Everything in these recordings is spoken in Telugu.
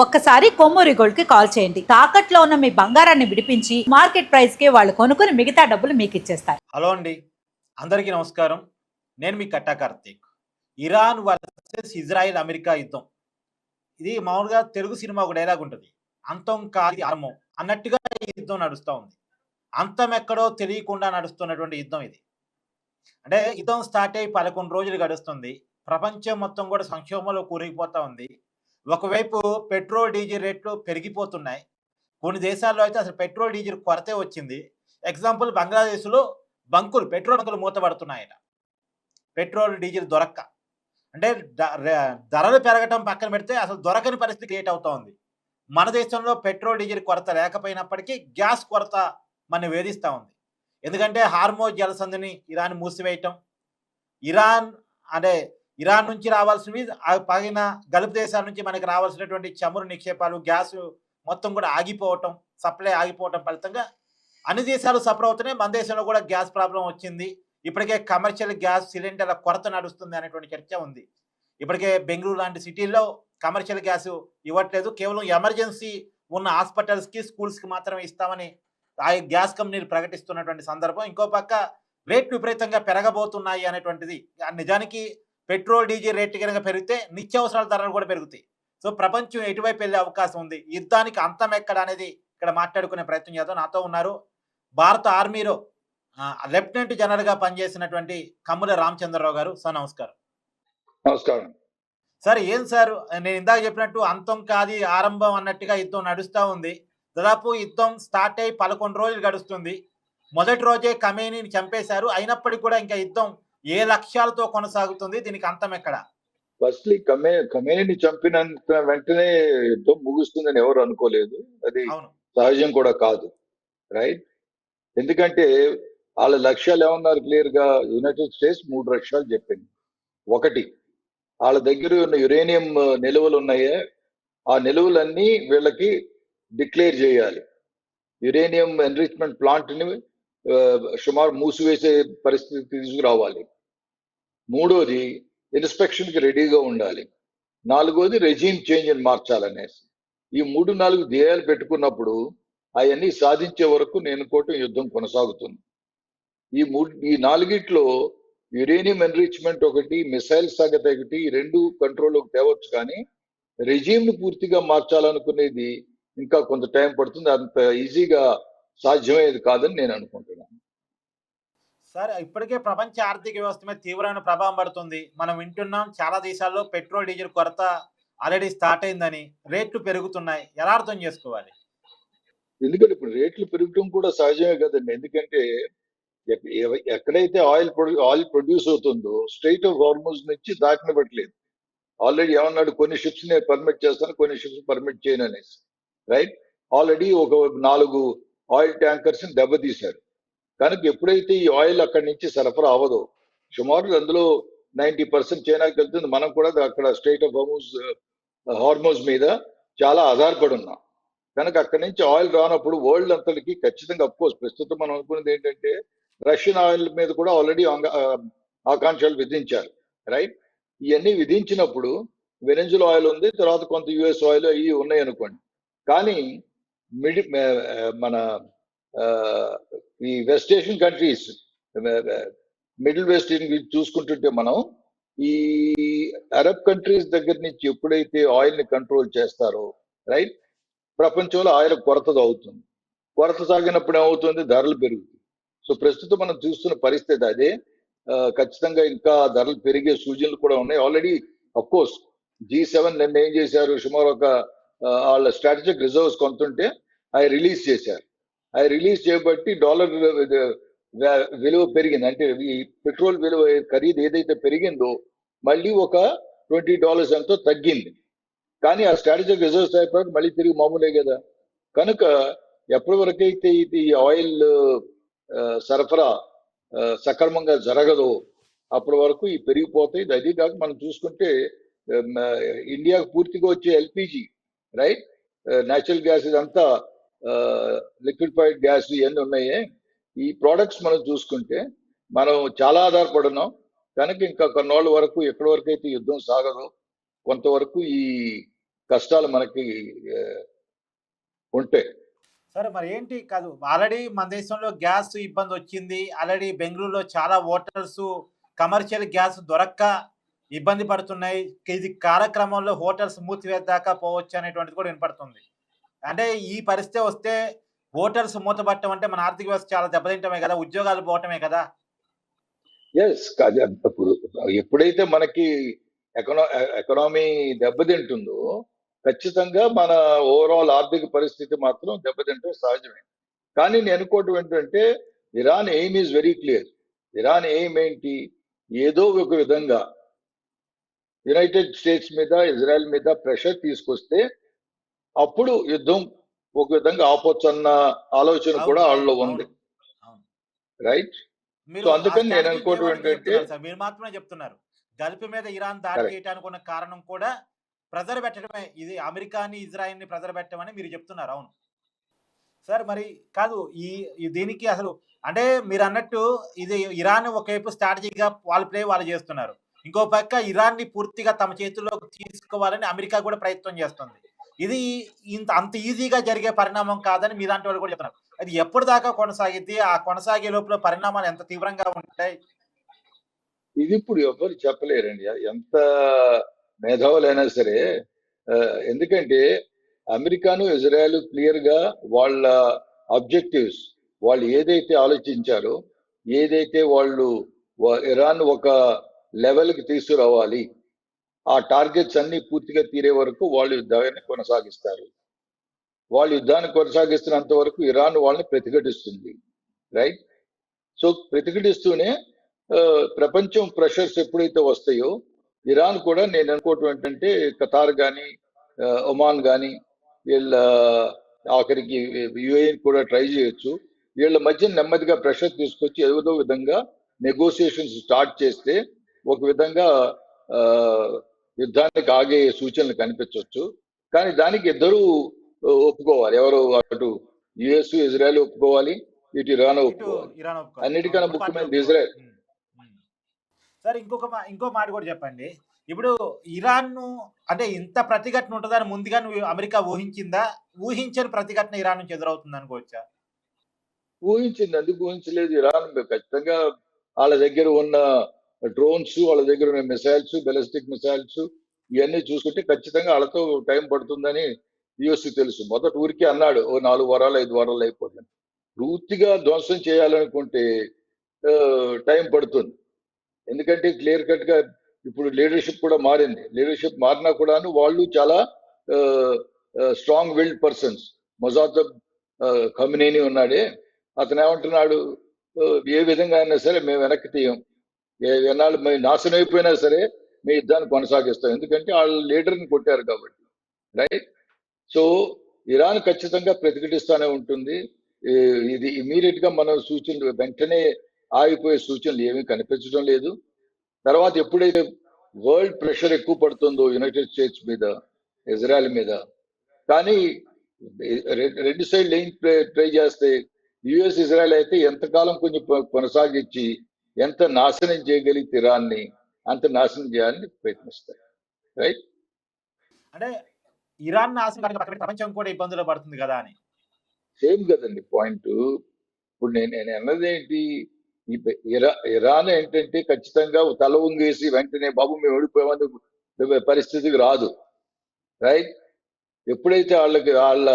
ఒక్కసారి కొమ్మూరి గోల్డ్ కి కాల్ చేయండి. తాకట్లో ఉన్న మీ బంగారాన్ని విడిపించి మార్కెట్ ప్రైస్ కి వాళ్ళు కొనుక్కుని మిగతా డబ్బులు మీకు ఇచ్చేస్తారు. హలో అండి, అందరికీ నమస్కారం. నేను మీ Katta Karthik. Iran versus Israel America యుద్ధం. ఇది మామూలుగా తెలుగు సినిమా ఒక డైలాగ్ ఉంటుంది, అంతం కాది ఆరంభం అన్నట్టుగా ఈ యుద్ధం నడుస్తూ ఉంది. అంతం ఎక్కడో తెలియకుండా నడుస్తున్నటువంటి యుద్ధం ఇది. అంటే యుద్ధం స్టార్ట్ అయ్యి 11 రోజులు గడుస్తుంది. ప్రపంచం మొత్తం కూడా సంక్షోభంలో కూరుకుపోతా ఉంది. ఒకవైపు పెట్రోల్ డీజిల్ రేట్లు పెరిగిపోతున్నాయి. కొన్ని దేశాల్లో అయితే అసలు పెట్రోల్ డీజిల్ కొరతే వచ్చింది. ఎగ్జాంపుల్ బంగ్లాదేశ్లో పెట్రోల్ బంకులు మూతపడుతున్నాయట, పెట్రోల్ డీజిల్ దొరక్క. అంటే ధరలు పెరగటం పక్కన పెడితే అసలు దొరకని పరిస్థితి క్రియేట్ అవుతా ఉంది. మన దేశంలో పెట్రోల్ డీజిల్ కొరత లేకపోయినప్పటికీ గ్యాస్ కొరత మన వేధిస్తూ ఉంది. ఎందుకంటే హార్మోజ్ జలసంధిని ఇరాన్ మూసివేయటం, ఇరాన్ నుంచి రావాల్సినవి పైన గల్ఫ్ దేశాల నుంచి మనకి రావాల్సినటువంటి చమురు నిక్షేపాలు, గ్యాస్ మొత్తం కూడా ఆగిపోవటం, సప్లై ఆగిపోవటం ఫలితంగా అన్ని దేశాలు సఫర్ అవుతున్నాయి. మన దేశంలో కూడా గ్యాస్ ప్రాబ్లం వచ్చింది. ఇప్పటికే కమర్షియల్ గ్యాస్ సిలిండర్ల కొరత నడుస్తుంది అనేటువంటి చర్చ ఉంది. ఇప్పటికే బెంగళూరు లాంటి సిటీల్లో కమర్షియల్ గ్యాస్ ఇవ్వట్లేదు, కేవలం ఎమర్జెన్సీ ఉన్న హాస్పిటల్స్కి, స్కూల్స్కి మాత్రమే ఇస్తామని ఆ గ్యాస్ కంపెనీలు ప్రకటిస్తున్నటువంటి సందర్భం. ఇంకో పక్క రేట్లు విపరీతంగా పెరగబోతున్నాయి అనేటువంటిది. నిజానికి పెట్రోల్ డీజిల్ రేట్లు కనుక పెరిగితే నిత్యావసరాల ధరలు కూడా పెరుగుతాయి. సో ప్రపంచం ఎటువైపు వెళ్ళే అవకాశం ఉంది, యుద్ధానికి అంతం ఎక్కడ అనేది ఇక్కడ మాట్లాడుకునే ప్రయత్నం చేద్దాం. నాతో ఉన్నారు భారత ఆర్మీలో లెఫ్టినెంట్ జనరల్గా పనిచేసినటువంటి కమ్ముల రామచంద్రరావు గారు. సార్ నమస్కారం. నమస్కారం సార్. ఏం సార్, నేను ఇందాక చెప్పినట్టు అంతం కాది ఆరంభం అన్నట్టుగా యుద్ధం నడుస్తూ ఉంది. దాదాపు యుద్ధం స్టార్ట్ అయ్యి 11 రోజులు గడుస్తుంది. మొదటి రోజే ఖమేనీని చంపేశారు. అయినప్పటికీ కూడా ఇంకా యుద్ధం ఏ లక్ష్యాలతో కొనసాగుతుంది, దీనికి అంతం ఎక్కడ? ఫస్ట్లీ ఖమేనీని చంపినంత వెంటనే యుద్ధం ముగుస్తుందని ఎవరు అనుకోలేదు. అది సహజం కూడా కాదు, రైట్? ఎందుకంటే వాళ్ళ లక్ష్యాలు ఏమన్నారు క్లియర్ గా. యునైటెడ్ స్టేట్స్ 3 లక్ష్యాలు చెప్పింది. ఒకటి, వాళ్ళ దగ్గర ఉన్న యురేనియం నిల్వలు ఉన్నాయే, ఆ నిల్వలన్నీ వీళ్ళకి డిక్లేర్ చేయాలి. యురేనియం ఎన్రిచ్మెంట్ ప్లాంట్ ని సుమారు మూసివేసే పరిస్థితి తీసుకురావాలి. మూడోది, ఇన్స్పెక్షన్ కి రెడీగా ఉండాలి. నాలుగోది, రెజీమ్ చేంజ్ అని మార్చాలనేసి. ఈ 3-4 ధ్యేయాలు పెట్టుకున్నప్పుడు అవన్నీ సాధించే వరకు నేను కోట యుద్ధం కొనసాగుతుంది. ఈ నాలుగిట్లో యురేనియం ఎన్రిచ్మెంట్ ఒకటి, మిసైల్ సంగతి ఒకటి, ఈ 2 కంట్రోల్లోకి తేవచ్చు. కానీ రెజీమ్ ని పూర్తిగా మార్చాలనుకునేది ఇంకా కొంత టైం పడుతుంది. అంత ఈజీగా సాధ్యమయ్యేది కాదని నేను అనుకుంటున్నాను. సార్, ఇప్పటికే ప్రపంచ ఆర్థిక వ్యవస్థ మీద తీవ్రమైన ప్రభావం పడుతుంది. మనం వింటున్నాం చాలా దేశాల్లో పెట్రోల్ డీజిల్ కొరత ఆల్రెడీ స్టార్ట్ అయిందని, రేట్లు పెరుగుతున్నాయి. ఎలా అర్థం చేసుకోవాలి? ఎందుకంటే ఇప్పుడు రేట్లు పెరగడం కూడా సహజమే కదండి. ఎందుకంటే ఎక్కడైతే ఆయిల్ ప్రొడ్యూస్ అవుతుందో స్ట్రెయిట్ ఆఫ్ హార్మోజ్ నుంచి దాటనివ్వట్లేదు. ఆల్రెడీ ఏమన్నాడు, కొన్ని షిప్స్ ని పర్మిట్ చేస్తాను, కొన్ని షిప్స్ పర్మిట్ చేయను అనేసి, రైట్? ఆల్రెడీ ఒక 4 ఆయిల్ ట్యాంకర్స్ ని దెబ్బతీశారు. కనుక ఎప్పుడైతే ఈ ఆయిల్ అక్కడి నుంచి సరఫరా అవ్వదో, సుమారు అందులో 90% చైనాకి వెళ్తుంది. మనం కూడా అక్కడ స్ట్రెయిట్ ఆఫ్ హార్మోజ్ మీద చాలా ఆధారపడి ఉన్నాం. కనుక అక్కడి నుంచి ఆయిల్ రానప్పుడు వరల్డ్ అంతటికి ఖచ్చితంగా, అఫ్కోర్స్ ప్రస్తుతం మనం అనుకున్నది ఏంటంటే రష్యన్ ఆయిల్ మీద కూడా ఆల్రెడీ ఆకాంక్షలు విధించారు, రైట్? ఇవన్నీ విధించినప్పుడు వెనెజులా ఆయిల్ ఉంది, తర్వాత కొంత యుఎస్ ఆయిల్ అవి ఉన్నాయి అనుకోండి. కానీ మన ఈ west Asian countries, middle west Asian చూసుకుంటుంటే మనం ఈ అరబ్ కంట్రీస్ దగ్గర నుంచి ఎప్పుడైతే ఆయిల్ ని కంట్రోల్ చేస్తారో, రైట్, ప్రపంచంలో ఆయిల్ కొరత అవుతుంది. కొరత సాగినప్పుడు ఏమవుతుంది, ధరలు పెరుగుతాయి. సో ప్రస్తుతం మనం చూస్తున్న పరిస్థితి అదే. ఖచ్చితంగా ఇంకా ధరలు పెరిగే సూచనలు కూడా ఉన్నాయి. ఆల్రెడీ అఫ్కోర్స్ G7 నిన్న ఏం చేశారు, సుమారు ఒక వాళ్ళ స్ట్రాటజిక్ రిజర్వ్స్ కొంటుంటే అవి రిలీజ్ చేశారు. అవి రిలీజ్ చేయబట్టి డాలర్ విలువ పెరిగింది. అంటే ఈ పెట్రోల్ విలువ ఖరీదు ఏదైతే పెరిగిందో మళ్ళీ ఒక $20 ఎంతో తగ్గింది. కానీ ఆ స్ట్రాటజిక్ రిజర్వ్స్ అయిపోయాక మళ్ళీ తిరిగి మామూలే కదా. కనుక ఎప్పటి వరకైతే ఇది ఆయిల్ సరఫరా సక్రమంగా జరగదో అప్పటి వరకు ఈ పెరిగిపోతాయి. అది కాక మనం చూసుకుంటే ఇండియాకు పూర్తిగా వచ్చే ఎల్పిజి, రైట్, న్యాచురల్ గ్యాస్, ఇదంతా లిక్విఫైడ్ గ్యాస్ ఇవన్నీ ఉన్నాయే, ఈ ప్రోడక్ట్స్ మనం చూసుకుంటే మనం చాలా ఆధారపడున్నాం. కనుక ఇంకా కొన్నాళ్ళ వరకు ఎక్కడి వరకు అయితే యుద్ధం సాగదో కొంతవరకు ఈ కష్టాలు మనకి ఆ, ఉంటాయి. సరే మరి ఏంటి కాదు ఆల్రెడీ మన దేశంలో గ్యాస్ ఇబ్బంది వచ్చింది. ఆల్రెడీ బెంగుళూరులో చాలా హోటల్స్ కమర్షియల్ గ్యాస్ దొరక్క ఇబ్బంది పడుతున్నాయి. ఇది కాలక్రమంలో హోటల్స్ మూసివేద్దాకా పోవచ్చు అనేటువంటిది కూడా వినపడుతుంది. అంటే ఈ పరిస్థితి వస్తే హోటల్స్ మూతపడటం అంటే మన ఆర్థిక వ్యవస్థ చాలా దెబ్బతింటమే కదా! ఉద్యోగాలు పోవటమే కదా! ఎస్ కాదు, ఇప్పుడు ఎప్పుడైతే మనకి ఎకనామీ దెబ్బతింటుందో ఖచ్చితంగా మన ఓవరాల్ ఆర్థిక పరిస్థితి మాత్రం దెబ్బతింటం సహజమే. కానీ నేను అనుకోవటం ఏంటంటే Iran aim is very clear. Iran aim ఏంటి? ఏదో ఒక విధంగా యునైటెడ్ స్టేట్స్ మీద ఇజ్రాయెల్ మీద ప్రెషర్ తీసుకొస్తే అప్పుడు యుద్ధం ఒక విధంగా ఆపొచ్చు అన్న ఆలోచన కూడా అవును. వాళ్ళలో అవును. ఉంది. అవును. రైట్. మీరు సో ఆ అందుకని నేను స్ట్రాటజీ అనుకోవటం దేవానికి ఏంటంటే చెప్తున్నారు సార్. మీరు మాత్రమే చెప్తున్నారు. గల్ఫ్ మీద ఇరాన్ దాడి కరెక్ట్. చేయటానికి ఉన్న కారణం కూడా ప్రెజర్ పెట్టడమే. ఇది అమెరికాని, ఇజ్రాయెల్‌ని ప్రెజర్ పెట్టమని మీరు చెప్తున్నారు. అవును. సార్ మరి కాదు ఈ ఈ దీనికి అసలు అంటే మీరన్నట్టు ఇది ఇరాన్ ఒకవైపు స్ట్రాటజీగా వాళ్ళ ప్లే వాళ్ళు చేస్తున్నారు. ఇంకో పక్క ఇరాన్‌ని పూర్తిగా తమ చేతుల్లోకి తీసుకోవాలని అమెరికా కూడా ప్రయత్నం చేస్తుంది. ఇది అంత ఈజీగా జరిగే పరిణామం కాదని మీలాంటి వాళ్ళు కూడా చెప్తున్నారు. అది ఎప్పటిదాకా కొనసాగిద్ది? ఆ కొనసాగే లోపల పరిణామాలు ఎంత తీవ్రంగా ఉంటాయి? ఇది ఇప్పుడు ఎవ్వరు చెప్పలేరండి. ఎంత మేధావులైనా సరే ఎందుకంటే అమెరికాను, ఇజ్రాయెల్ క్లియర్ గా వాళ్ళ అబ్జెక్టివ్స్ వాళ్ళు ఏదైతే ఆలోచించారో, ఏదైతే వాళ్ళు ఇరాన్ ఒక లెవెల్ కి తీసుకురావాలి, ఆ టార్గెట్స్ అన్ని పూర్తిగా తీరే వరకు వాళ్ళు యుద్ధాన్ని కొనసాగిస్తారు. వాళ్ళు యుద్ధాన్ని కొనసాగిస్తున్నంత వరకు ఇరాన్ వాళ్ళని ప్రతిఘటిస్తుంది. రైట్. సో ప్రతిఘటిస్తూనే ప్రపంచం ప్రెషర్స్ ఎప్పుడైతే వస్తాయో ఇరాన్ కూడా నేను అనుకోవటం ఏంటంటే ఖతార్ కానీ ఒమాన్ కానీ వీళ్ళ ఆఖరికి యుఏఈ కూడా ట్రై చేయొచ్చు. వీళ్ళ మధ్య నెమ్మదిగా ప్రెషర్ తీసుకొచ్చి ఏదో విధంగా నెగోసియేషన్స్ స్టార్ట్ చేస్తే ఒక విధంగా ఆ, యుద్ధానికి ఆగే సూచనలు కనిపించవచ్చు. కానీ దానికి ఇద్దరు ఒప్పుకోవాలి. ఎవరు? అటు యుఎస్ ఇజ్రాయెల్ ఒప్పుకోవాలి, ఇటు ఇరాన్ ఇటు ఒప్పుకోవాలి. ఇరాన్ ఒప్పుకోవాలి. అన్నిటికన్నా రెండు పార్టీలు ముఖ్యమైనది ఒప్పుకోవాలి. ఇజ్రాయెల్. సార్ ఇంకో మాట కూడా చెప్పండి. ఇప్పుడు ఇరాన్‌ను అంటే ఇంత ప్రతిఘటన ఉంటదని ముందుగా అమెరికా ఊహించిందా? ఊహించని ప్రతిఘటన ఇరాన్ నుంచి ఎదురవుతుంది అనుకోవచ్చా? ఊహించింది. ఎందుకు ఊహించలేదు? ఇరాన్ ఖచ్చితంగా వాళ్ళ దగ్గర ఉన్న డ్రోన్స్, వాళ్ళ దగ్గర ఉన్న మిసైల్స్, బెలిస్టిక్ మిసైల్స్ ఇవన్నీ చూసుకుంటే ఖచ్చితంగా వాళ్ళతో టైం పడుతుందని యుఎస్ తెలుసు. మొదట ఊరికే అన్నాడు, ఓ 4 వారాలు 5 వారాలు అయిపోతుంది. పూర్తిగా ధ్వంసం చేయాలనుకుంటే టైం పడుతుంది. ఎందుకంటే క్లియర్ కట్ గా ఇప్పుడు లీడర్షిప్ కూడా మారింది. లీడర్షిప్ మారినా కూడాను వాళ్ళు చాలా స్ట్రాంగ్ విల్డ్ పర్సన్స్. మొజాద్ ఖమినేని ఉన్నాడే, అతను ఏమంటున్నాడు, ఏ విధంగా అయినా సరే మేము వెనక్కి తీయం, ఎన్నాళ్ళు మేము నాశనం అయిపోయినా సరే మీ యుద్ధాన్ని కొనసాగిస్తాం. ఎందుకంటే వాళ్ళ లీడర్ని కొట్టారు కాబట్టి. రైట్. సో ఇరాన్ ఖచ్చితంగా ప్రతిఘటిస్తూనే ఉంటుంది. ఇది ఇమీడియట్ గా మనం సూచనలు వెంటనే ఆగిపోయే సూచనలు ఏమీ కనిపించడం లేదు. తర్వాత ఎప్పుడైతే వరల్డ్ ప్రెషర్ ఎక్కువ పడుతుందో యునైటెడ్ స్టేట్స్ మీద, ఇజ్రాయెల్ మీద, కానీ రెండు సైడ్లు ఏం ట్రై చేస్తే యుఎస్ ఇజ్రాయెల్ అయితే ఎంతకాలం కొంచెం కొనసాగించి ఎంత నాశనం చేయగలిగితే ఇరాన్ని అంత నాశనం చేయాలని ప్రయత్నిస్తారు. రైట్. అంటే ఇరాన్ నాశనం కాకపోతే ప్రపంచం కూడా ఇబ్బందులు పడుతుంది కదా అని. సేమ్ కదండి పాయింట్. ఇప్పుడు నేను అన్నది ఏంటి? ఇరాన్ ఏంటంటే ఖచ్చితంగా తల ఉంగేసి వెంటనే బాబు మేము ఓడిపోయామని పరిస్థితికి రాదు. రైట్. ఎప్పుడైతే వాళ్ళ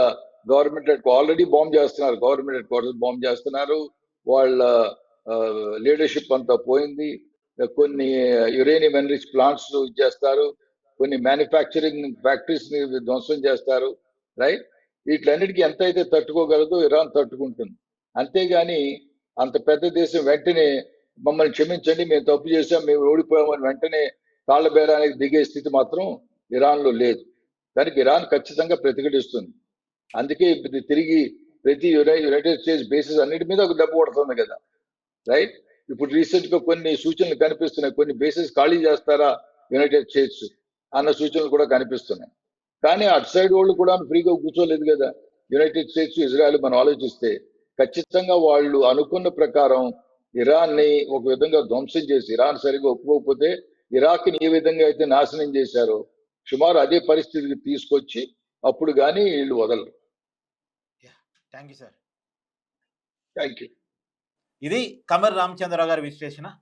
గవర్నమెంట్ ఆల్రెడీ బాంబ్ చేస్తున్నారు, గవర్నమెంట్ హెడ్ క్వార్టర్స్ బాంబ్ చేస్తున్నారు, వాళ్ళ లీడర్షిప్ అంతా పోయింది, కొన్ని యురేనియం ఎన్రిచ్ ప్లాంట్స్ చేస్తారు, కొన్ని మ్యానుఫ్యాక్చరింగ్ ఫ్యాక్టరీస్ ని ధ్వంసం చేస్తారు. రైట్. వీటిలన్నిటికీ ఎంత అయితే తట్టుకోగలదో ఇరాన్ తట్టుకుంటుంది. అంతేగాని అంత పెద్ద దేశం వెంటనే మమ్మల్ని క్షమించండి మేము తప్పు చేసాం మేము ఓడిపోయామని వెంటనే తాళ్ల బేరానికి దిగే స్థితి మాత్రం ఇరాన్ లో లేదు. దానికి ఇరాన్ ఖచ్చితంగా ప్రతిఘటిస్తుంది. అందుకే ఇప్పుడు తిరిగి ప్రతి యునైటెడ్ స్టేట్స్ బేసిస్ అన్నిటి మీద ఒక దెబ్బ కొడుతుంది కదా. రైట్. ఇప్పుడు రీసెంట్ గా కొన్ని సూచనలు కనిపిస్తున్నాయి, కొన్ని బేసిస్ ఖాళీ చేస్తారా యునైటెడ్ స్టేట్స్ అన్న సూచనలు కూడా కనిపిస్తున్నాయి. కానీ అటు సైడ్ వాళ్ళు కూడా ఫ్రీగా కూర్చోలేదు కదా. యునైటెడ్ స్టేట్స్ ఇజ్రాయెల్ మనం ఆలోచిస్తే ఖచ్చితంగా వాళ్ళు అనుకున్న ప్రకారం ఇరాన్ ని ఒక విధంగా ధ్వంసం చేసి, ఇరాన్ సరిగా ఒప్పుకోకపోతే ఇరాక్ ని ఏ విధంగా అయితే నాశనం చేశారో సుమారు అదే పరిస్థితికి తీసుకొచ్చి అప్పుడు కానీ వీళ్ళు వదలరు. Thank you sir. Thank you. ఇది కమర్ రామచంద్రరావు గారి విశ్లేషణ.